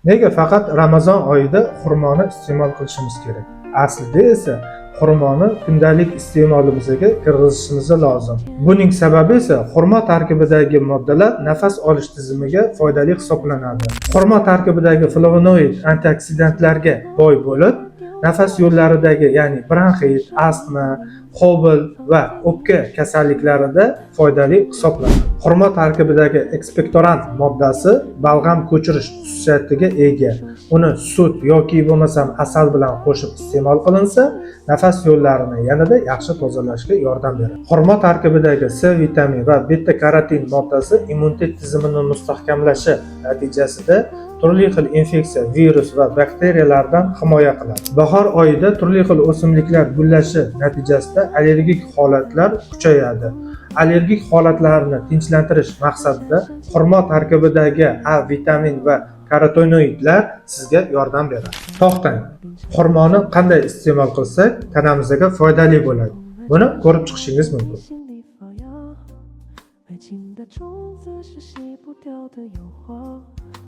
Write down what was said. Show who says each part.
Speaker 1: Nega faqat Ramazon oyida xurmoni iste'mol qilishimiz kerak? Aslida esa xurmoni kundalik iste'molimizga kirgizishimiz lozim. Buning sababi esa xurmo tarkibidagi moddalar nafas olish tizimiga foydali hisoblanadi. Xurmo tarkibidagi flavonoid antioksidantlarga boy bo'lib, nafas yo'llaridagi, ya'ni bronxit, astma, qo'bil va o'pka kasalliklarida foydali hisoblanadi. Xurmo tarkibidagi ekspektorant moddasi balg'am ko'chirish xususiyatiga ega. Uni sut yoki bo'lmasam asal bilan qo'shib iste'mol qilinsa, nafas yo'llarini yanada yaxshi tozalashga yordam beradi. Xurmo tarkibidagi C vitamin va beta karotin moddasi immunitet tizimini mustahkamlashi natijasida turli xil infeksiya, virus va bakteriyalardan himoya qiladi. Bahor oyida turli xil o'simliklar gullashi natijasida allergik holatlar kuchayadi. Allergik holatlarni tinchlantirish maqsadida xurmo tarkibidagi A vitamin va karotinoidlar sizga yordam beradi. To'xtang. Xurmoni qanday iste'mol qilsak tanamizga foydali bo'ladi? Buni ko'rib chiqishingiz mumkin.
Speaker 2: 心里发芽，爱情的种子是洗不掉的诱惑。